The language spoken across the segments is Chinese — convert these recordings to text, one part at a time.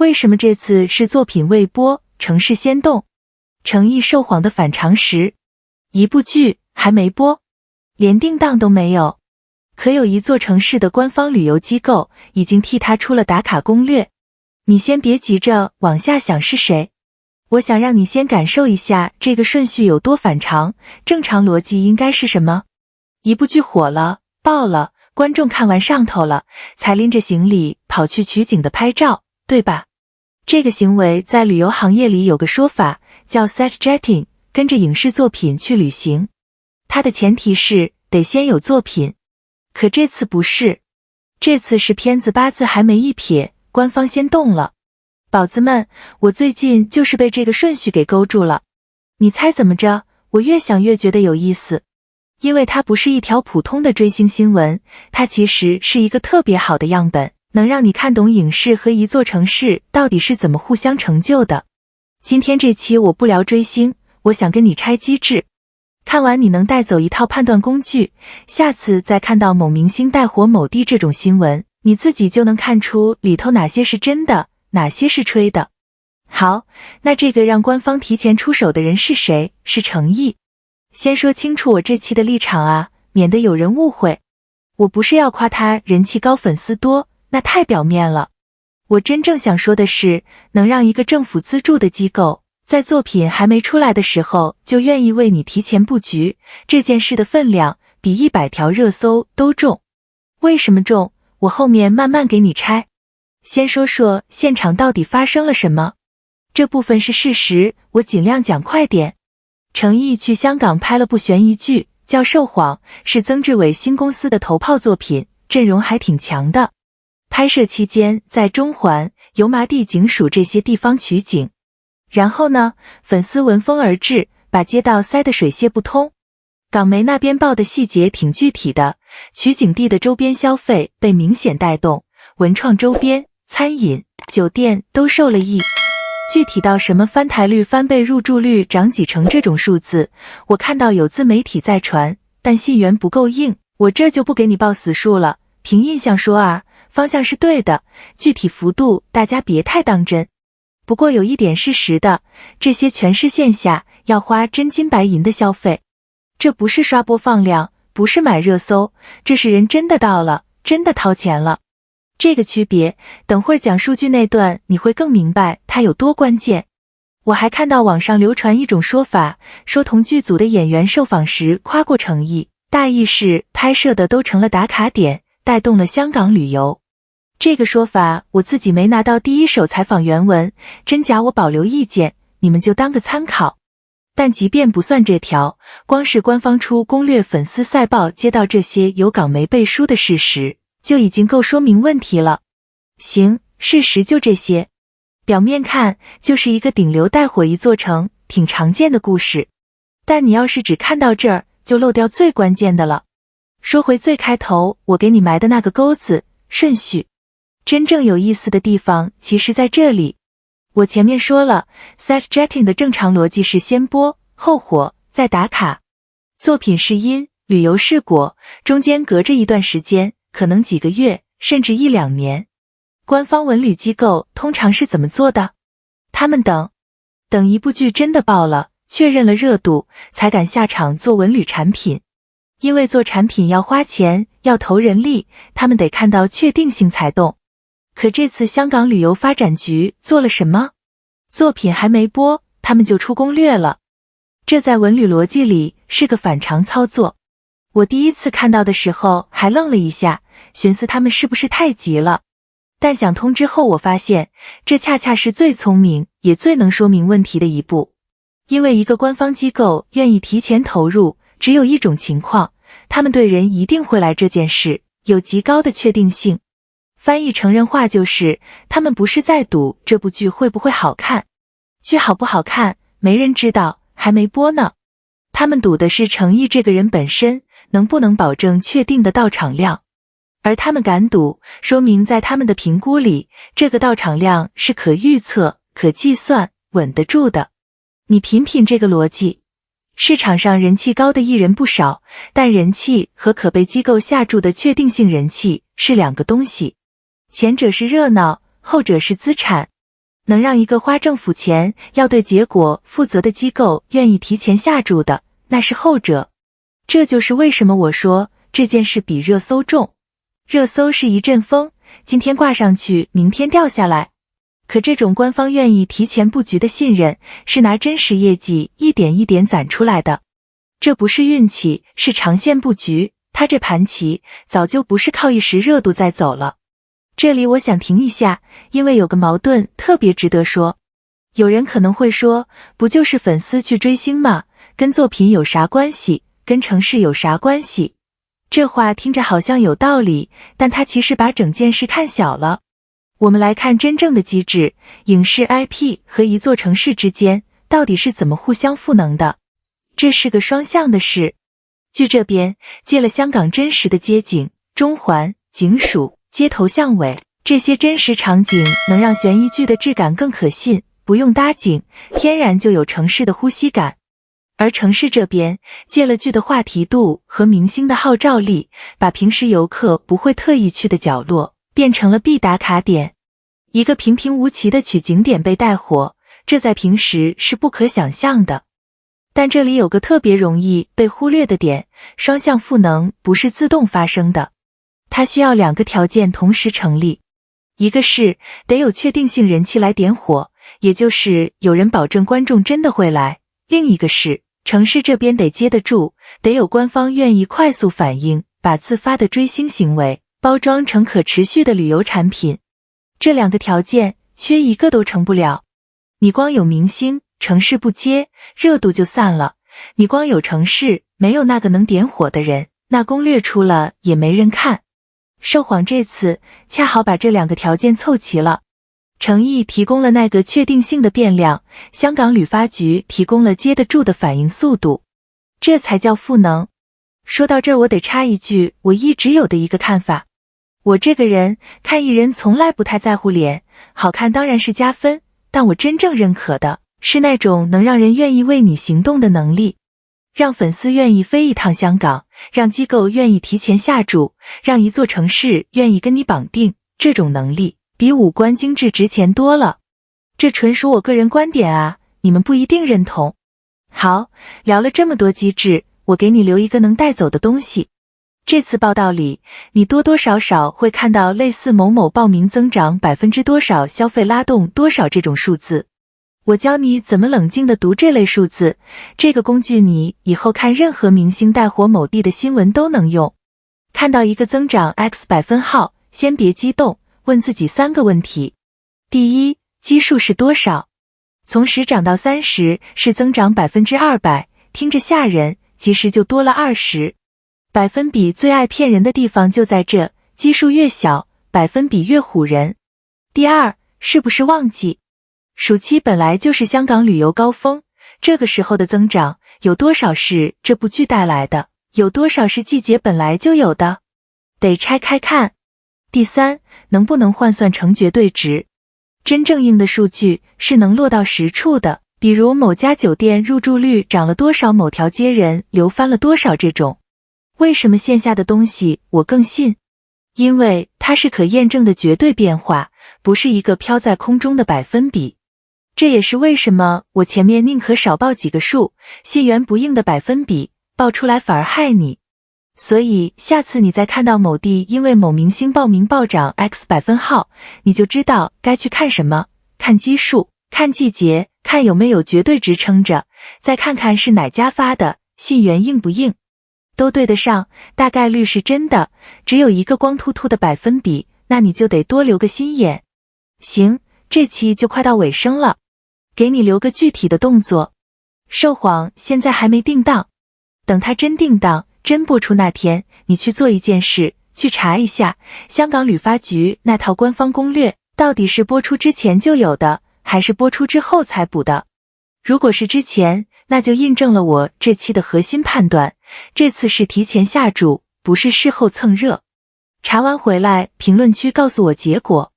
为什么这次是作品未播，城市先动？诚意受谎的反常识。一部剧还没播，连定档都没有，可有一座城市的官方旅游机构已经替他出了打卡攻略。你先别急着往下想是谁，我想让你先感受一下这个顺序有多反常。正常逻辑应该是什么？一部剧火了，爆了，观众看完上头了，才拎着行李跑去取景的拍照，对吧？这个行为在旅游行业里有个说法，叫 set jetting， 跟着影视作品去旅行。它的前提是得先有作品，可这次不是，这次是片子八字还没一撇，官方先动了。宝子们，我最近就是被这个顺序给勾住了。你猜怎么着？我越想越觉得有意思，因为它不是一条普通的追星新闻，它其实是一个特别好的样本，能让你看懂影视和一座城市到底是怎么互相成就的。今天这期我不聊追星，我想跟你拆机制。看完你能带走一套判断工具，下次再看到某明星带火某地这种新闻，你自己就能看出里头哪些是真的，哪些是吹的。好，那这个让官方提前出手的人是谁？是诚意。先说清楚我这期的立场啊，免得有人误会。我不是要夸他人气高粉丝多，那太表面了。我真正想说的是，能让一个政府资助的机构在作品还没出来的时候就愿意为你提前布局，这件事的分量比100条热搜都重。为什么重？我后面慢慢给你拆。先说说现场到底发生了什么。这部分是事实，我尽量讲快点。诚意去香港拍了部悬疑剧，叫《受谎》，是曾志伟新公司的头炮作品，阵容还挺强的。拍摄期间在中环、油麻地警署这些地方取景。然后呢，粉丝闻风而至，把街道塞得水泄不通。港媒那边报的细节挺具体的，取景地的周边消费被明显带动，文创周边、餐饮、酒店都受了益。具体到什么翻台率、翻倍、入住率涨几成这种数字，我看到有自媒体在传，但信源不够硬，我这就不给你报死数了。凭印象说啊，方向是对的，具体幅度大家别太当真。不过有一点是实的，这些全是线下要花真金白银的消费，这不是刷播放量，不是买热搜，这是人真的到了，真的掏钱了。这个区别，等会儿讲数据那段你会更明白它有多关键。我还看到网上流传一种说法，说同剧组的演员受访时夸过诚意，大意是拍摄的都成了打卡点，带动了香港旅游。这个说法我自己没拿到第一手采访原文，真假我保留意见，你们就当个参考。但即便不算这条，光是官方出攻略粉丝赛报接到这些有港媒背书的事实，就已经够说明问题了。行，事实就这些。表面看就是一个顶流带火一座城，挺常见的故事。但你要是只看到这儿，就漏掉最关键的了。说回最开头我给你埋的那个钩子，顺序。真正有意思的地方其实在这里。我前面说了 set jetting 的正常逻辑是先播后火再打卡，作品是因，旅游是果，中间隔着一段时间，可能几个月甚至1-2年。官方文旅机构通常是怎么做的？他们等一部剧真的爆了，确认了热度，才敢下场做文旅产品。因为做产品要花钱，要投人力，他们得看到确定性才动。可这次香港旅游发展局做了什么？作品还没播，他们就出攻略了。这在文旅逻辑里是个反常操作。我第一次看到的时候还愣了一下，寻思他们是不是太急了。但想通之后我发现，这恰恰是最聪明也最能说明问题的一步。因为一个官方机构愿意提前投入，只有一种情况，他们对人一定会来这件事有极高的确定性。翻译成人话就是，他们不是在赌这部剧会不会好看，剧好不好看没人知道，还没播呢。他们赌的是诚意这个人本身能不能保证确定的到场量，而他们敢赌，说明在他们的评估里，这个到场量是可预测、可计算、稳得住的。你品品这个逻辑。市场上人气高的艺人不少，但人气和可被机构下注的确定性人气是两个东西。前者是热闹，后者是资产。能让一个花政府钱要对结果负责的机构愿意提前下注的，那是后者。这就是为什么我说这件事比热搜重。热搜是一阵风，今天挂上去，明天掉下来。可这种官方愿意提前布局的信任，是拿真实业绩一点一点攒出来的。这不是运气，是长线布局，他这盘棋早就不是靠一时热度在走了。这里我想停一下，因为有个矛盾特别值得说。有人可能会说，不就是粉丝去追星吗？跟作品有啥关系？跟城市有啥关系？这话听着好像有道理，但他其实把整件事看小了。我们来看真正的机制，影视 IP 和一座城市之间到底是怎么互相赋能的。这是个双向的事。剧这边借了香港真实的街景、中环、警署、街头巷尾，这些真实场景能让悬疑剧的质感更可信，不用搭景，天然就有城市的呼吸感。而城市这边借了剧的话题度和明星的号召力，把平时游客不会特意去的角落变成了必打卡点。一个平平无奇的取景点被带火，这在平时是不可想象的。但这里有个特别容易被忽略的点，双向赋能不是自动发生的，它需要两个条件同时成立。一个是得有确定性人气来点火，也就是有人保证观众真的会来；另一个是城市这边得接得住，得有官方愿意快速反应，把自发的追星行为包装成可持续的旅游产品。这两个条件缺一个都成不了。你光有明星，城市不接，热度就散了；你光有城市，没有那个能点火的人，那攻略出了也没人看。寿晃这次恰好把这两个条件凑齐了。诚意提供了那个确定性的变量，香港旅发局提供了接得住的反应速度，这才叫赋能。说到这儿，我得插一句我一直有的一个看法。我这个人看艺人从来不太在乎脸，好看当然是加分，但我真正认可的是那种能让人愿意为你行动的能力。让粉丝愿意飞一趟香港，让机构愿意提前下注，让一座城市愿意跟你绑定，这种能力比五官精致值钱多了。这纯属我个人观点啊，你们不一定认同。好，聊了这么多机制，我给你留一个能带走的东西。这次报道里，你多多少少会看到类似某某报名增长%多少，消费拉动多少这种数字。我教你怎么冷静地读这类数字，这个工具你以后看任何明星带火某地的新闻都能用。看到一个增长 X 百分号，先别激动，问自己3个问题。第一，基数是多少？从10涨到30是增长200%，听着吓人，其实就多了20。百分比最爱骗人的地方就在这，基数越小，百分比越唬人。第二，是不是旺季？暑期本来就是香港旅游高峰，这个时候的增长有多少是这部剧带来的，有多少是季节本来就有的？得拆开看。第三，能不能换算成绝对值？真正硬的数据是能落到实处的，比如某家酒店入住率涨了多少，某条街人流翻了多少这种。为什么线下的东西我更信？因为它是可验证的绝对变化，不是一个飘在空中的百分比。这也是为什么我前面宁可少报几个数，信源不硬的百分比，报出来反而害你。所以下次你再看到某地因为某明星报名暴涨 X 百分号，你就知道该去看什么，看基数，看季节，看有没有绝对值撑着，再看看是哪家发的，信源硬不硬。都对得上，大概率是真的，只有一个光秃秃的百分比，那你就得多留个心眼。行，这期就快到尾声了，给你留个具体的动作。寿晃现在还没定档，等它真定档，真播出那天，你去做一件事，去查一下香港旅发局那套官方攻略，到底是播出之前就有的，还是播出之后才补的。如果是之前，那就印证了我这期的核心判断，这次是提前下注，不是事后蹭热。查完回来评论区告诉我结果。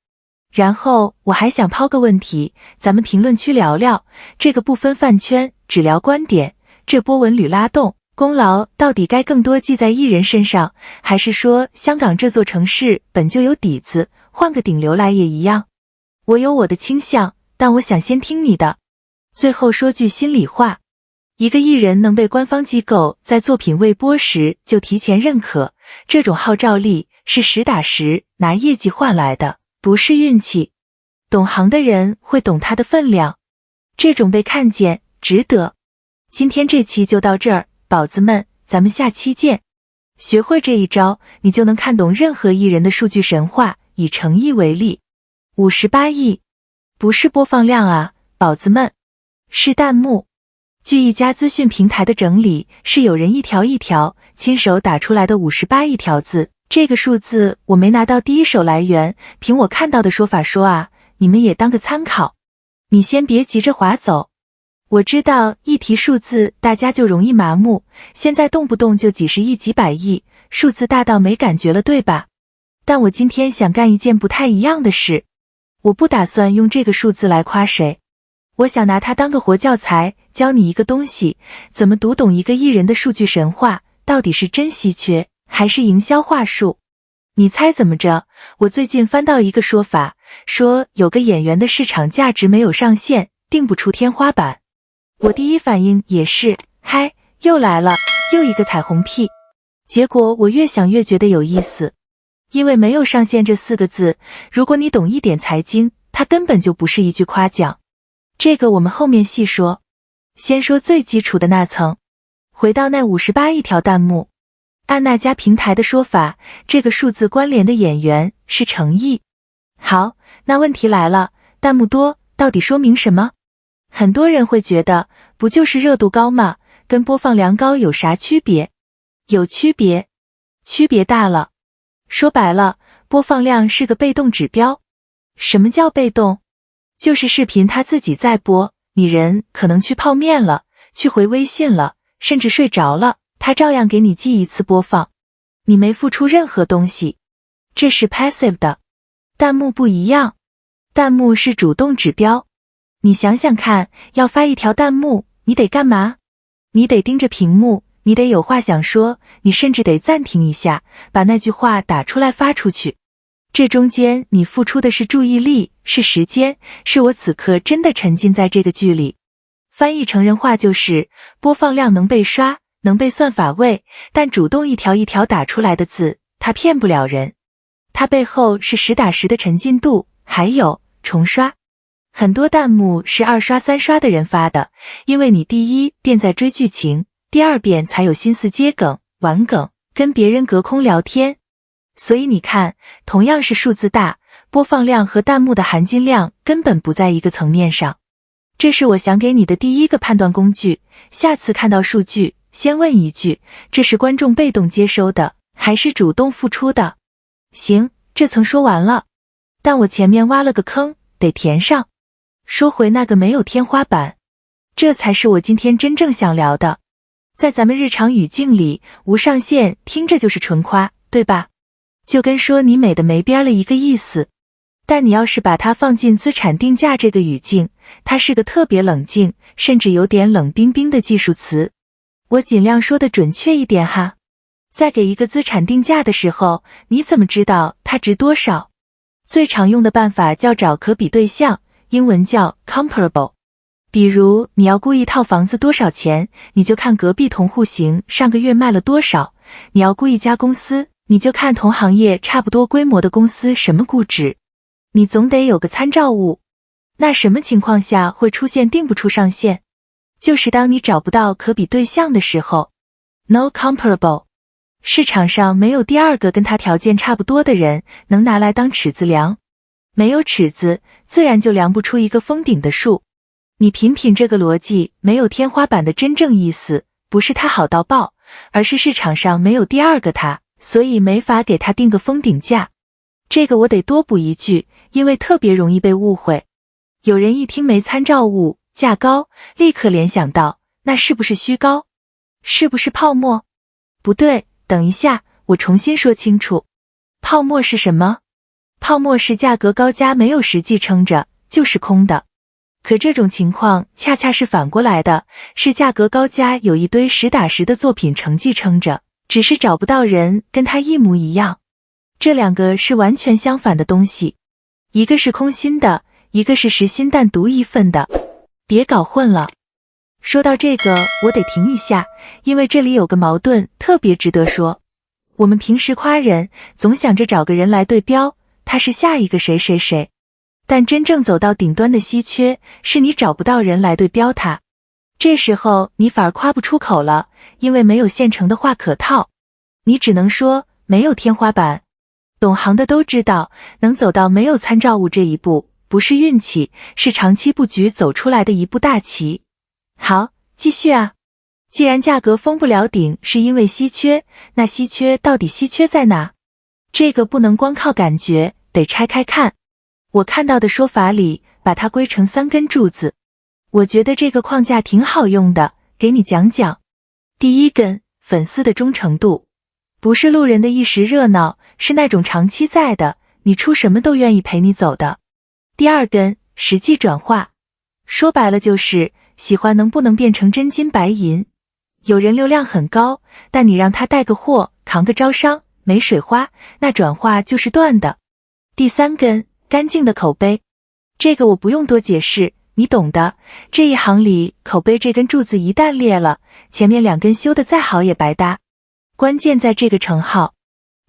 然后我还想抛个问题，咱们评论区聊聊，这个不分饭圈，只聊观点，这波文旅拉动功劳到底该更多记在艺人身上，还是说香港这座城市本就有底子，换个顶流来也一样？我有我的倾向，但我想先听你的。最后说句心里话，一个艺人能被官方机构在作品未播时就提前认可，这种号召力是实打实拿业绩换来的，不是运气。懂行的人会懂它的分量，这种被看见值得。今天这期就到这儿，宝子们，咱们下期见。学会这一招，你就能看懂任何艺人的数据神话。以诚意为例，58亿，不是播放量啊，宝子们，是弹幕。据一家资讯平台的整理，是有人一条一条亲手打出来的58亿条字。这个数字我没拿到第一手来源，凭我看到的说法说啊，你们也当个参考。你先别急着划走。我知道一提数字大家就容易麻木，现在动不动就几十亿几百亿，数字大到没感觉了，对吧？但我今天想干一件不太一样的事，我不打算用这个数字来夸谁，我想拿它当个活教材，教你一个东西，怎么读懂一个艺人的数据神话，到底是真稀缺还是营销话术。你猜怎么着？我最近翻到一个说法，说有个演员的市场价值没有上限，定不出天花板。我第一反应也是，嗨，又来了，又一个彩虹屁。结果我越想越觉得有意思，因为没有上限这4个字，如果你懂一点财经，它根本就不是一句夸奖。这个我们后面细说，先说最基础的那层。回到那58亿条弹幕，按那家平台的说法，这个数字关联的演员是诚意。好，那问题来了，弹幕多到底说明什么？很多人会觉得，不就是热度高吗？跟播放量高有啥区别？有区别，区别大了。说白了，播放量是个被动指标。什么叫被动？就是视频它自己在播，你人可能去泡面了，去回微信了，甚至睡着了，它照样给你记一次播放。你没付出任何东西，这是 passive 的。弹幕不一样，弹幕是主动指标。你想想看，要发一条弹幕，你得干嘛？你得盯着屏幕，你得有话想说，你甚至得暂停一下，把那句话打出来发出去。这中间你付出的是注意力，是时间，是我此刻真的沉浸在这个剧里。翻译成人话就是，播放量能被刷，能被算法喂，但主动一条一条打出来的字，它骗不了人。它背后是实打实的沉浸度，还有重刷。很多弹幕是2刷3刷的人发的，因为你第一遍在追剧情，第二遍才有心思接梗、玩梗，跟别人隔空聊天。所以你看，同样是数字大，播放量和弹幕的含金量根本不在一个层面上。这是我想给你的第一个判断工具，下次看到数据，先问一句，这是观众被动接收的，还是主动付出的？行，这层说完了，但我前面挖了个坑，得填上。说回那个没有天花板，这才是我今天真正想聊的。在咱们日常语境里，无上限听着就是纯夸，对吧？就跟说你美的没边了一个意思。但你要是把它放进资产定价这个语境，它是个特别冷静，甚至有点冷冰冰的技术词。我尽量说的准确一点哈。在给一个资产定价的时候，你怎么知道它值多少？最常用的办法叫找可比对象，英文叫 comparable。 比如你要估一套房子多少钱，你就看隔壁同户型上个月卖了多少。你要估一家公司，你就看同行业差不多规模的公司什么估值。你总得有个参照物。那什么情况下会出现定不出上限？就是当你找不到可比对象的时候。 No comparable， 市场上没有第二个跟他条件差不多的人能拿来当尺子量。没有尺子，自然就量不出一个封顶的数。你品品这个逻辑，没有天花板的真正意思，不是它好到爆，而是市场上没有第二个它，所以没法给它定个封顶价。这个我得多补一句，因为特别容易被误会。有人一听没参照物，价高，立刻联想到，那是不是虚高？是不是泡沫？不对，等一下，我重新说清楚。泡沫是什么？泡沫是价格高加没有实际撑着，就是空的。可这种情况恰恰是反过来的，是价格高加有一堆实打实的作品成绩撑着，只是找不到人跟它一模一样。这两个是完全相反的东西，一个是空心的，一个是实心但独一份的，别搞混了。说到这个，我得停一下，因为这里有个矛盾特别值得说。我们平时夸人，总想着找个人来对标，他是下一个谁谁谁。但真正走到顶端的稀缺，是你找不到人来对标他。这时候你反而夸不出口了，因为没有现成的话可套。你只能说没有天花板。懂行的都知道，能走到没有参照物这一步，不是运气，是长期布局走出来的一步大棋。好，继续啊。既然价格封不了顶是因为稀缺，那稀缺到底稀缺在哪？这个不能光靠感觉，得拆开看。我看到的说法里，把它归成3根柱子。我觉得这个框架挺好用的，给你讲讲。第一根，粉丝的忠诚度，不是路人的一时热闹，是那种长期在的，你出什么都愿意陪你走的。第二根，实际转化，说白了就是喜欢能不能变成真金白银。有人流量很高，但你让他带个货，扛个招商，没水花，那转化就是断的。第三根，干净的口碑，这个我不用多解释，你懂的。这一行里，口碑这根柱子一旦裂了，前面2根修得再好也白搭。关键在这个乘号，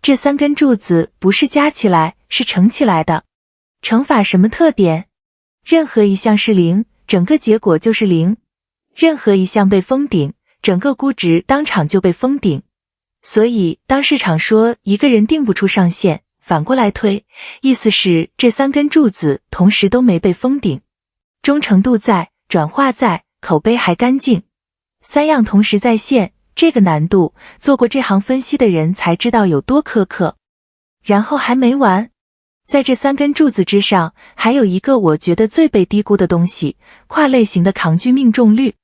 这3根柱子不是加起来，是乘起来的。乘法什么特点？任何一项是0，整个结果就是0。任何一项被封顶，整个估值当场就被封顶。所以当市场说一个人定不出上限，反过来推，意思是这3根柱子同时都没被封顶。忠诚度在，转化在，口碑还干净，3样同时在线，这个难度，做过这行分析的人才知道有多苛刻。然后还没完，在这3根柱子之上，还有一个我觉得最被低估的东西，跨类型的扛巨命中率。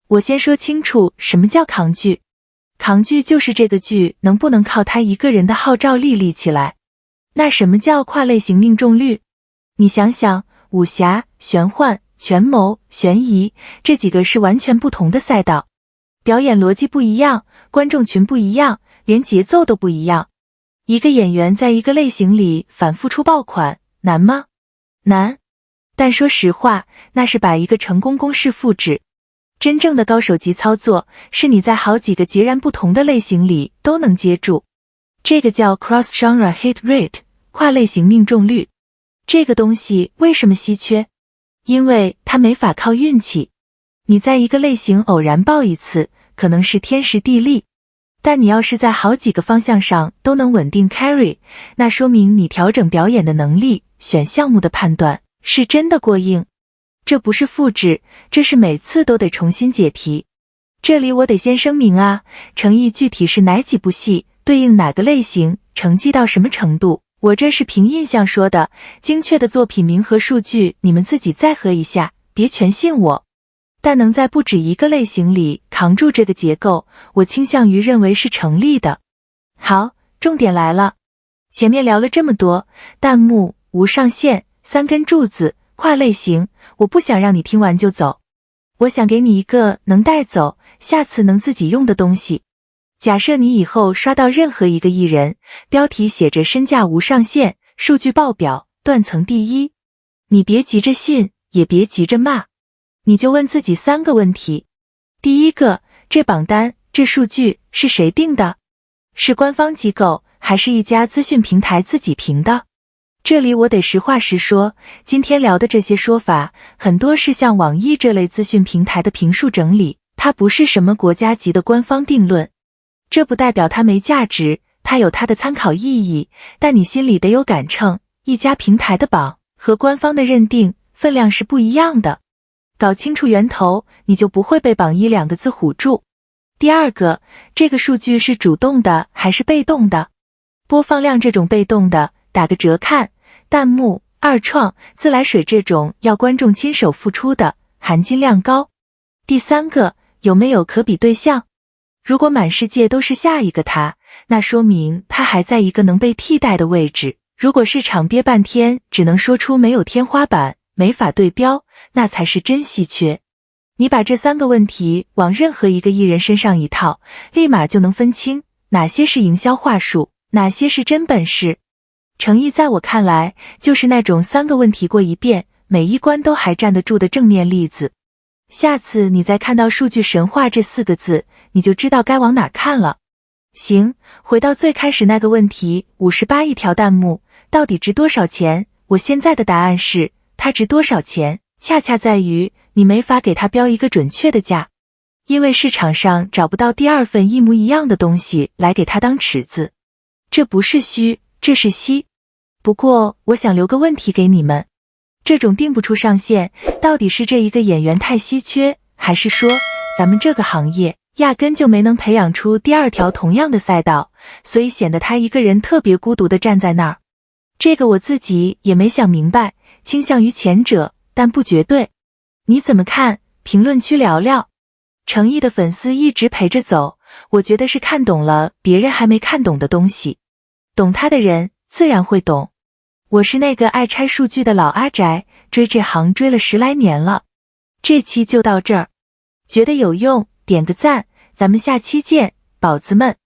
我先说清楚什么叫扛巨。扛巨就是这个巨能不能靠他一个人的号召力立起来。那什么叫跨类型命中率？你想想，武侠、玄幻、权谋、悬疑，这几个是完全不同的赛道，表演逻辑不一样，观众群不一样，连节奏都不一样。一个演员在一个类型里反复出爆款，难吗？难。但说实话，那是把一个成功公式复制。真正的高手级操作，是你在好几个截然不同的类型里都能接住。这个叫 cross-genre hit rate， 跨类型命中率。这个东西为什么稀缺？因为它没法靠运气。你在一个类型偶然爆一次，可能是天时地利。但你要是在好几个方向上都能稳定 carry， 那说明你调整表演的能力，选项目的判断，是真的过硬。这不是复制，这是每次都得重新解题。这里我得先声明啊，诚意具体是哪几部戏，对应哪个类型，成绩到什么程度，我这是凭印象说的，精确的作品名和数据你们自己再核一下，别全信我。但能在不止一个类型里扛住这个结构，我倾向于认为是成立的。好，重点来了。前面聊了这么多，弹幕、无上限、3根柱子、跨类型，我不想让你听完就走。我想给你一个能带走，下次能自己用的东西。假设你以后刷到任何一个艺人，标题写着身价无上限，数据爆表，断层第一，你别急着信，也别急着骂，你就问自己3个问题。第一个，这榜单、这数据是谁定的？是官方机构，还是一家资讯平台自己评的？这里我得实话实说，今天聊的这些说法，很多是像网易这类资讯平台的评述整理，它不是什么国家级的官方定论。这不代表它没价值，它有它的参考意义，但你心里得有杆秤，一家平台的榜和官方的认定分量是不一样的。搞清楚源头，你就不会被榜一2个字唬住。第二个，这个数据是主动的还是被动的？播放量这种被动的，打个折看，弹幕、二创、自来水这种要观众亲手付出的，含金量高。第三个，有没有可比对象？如果满世界都是下一个他，那说明他还在一个能被替代的位置。如果市场憋半天只能说出没有天花板，没法对标，那才是真稀缺。你把这3个问题往任何一个艺人身上一套，立马就能分清哪些是营销话术，哪些是真本事。诚意在我看来，就是那种3个问题过一遍，每一关都还站得住的正面例子。下次你再看到数据神话这4个字，你就知道该往哪看了。行，回到最开始那个问题，58亿条弹幕到底值多少钱？我现在的答案是，它值多少钱，恰恰在于你没法给它标一个准确的价，因为市场上找不到第二份一模一样的东西来给它当尺子。这不是虚，这是稀。不过我想留个问题给你们，这种定不出上限，到底是这一个演员太稀缺，还是说咱们这个行业压根就没能培养出第二条同样的赛道，所以显得他一个人特别孤独地站在那儿？这个我自己也没想明白，倾向于前者，但不绝对。你怎么看？评论区聊聊。诚意的粉丝一直陪着走，我觉得是看懂了别人还没看懂的东西，懂他的人自然会懂。我是那个爱拆数据的老阿宅，追这行追了10来年了。这期就到这儿，觉得有用点个赞，咱们下期见，宝子们。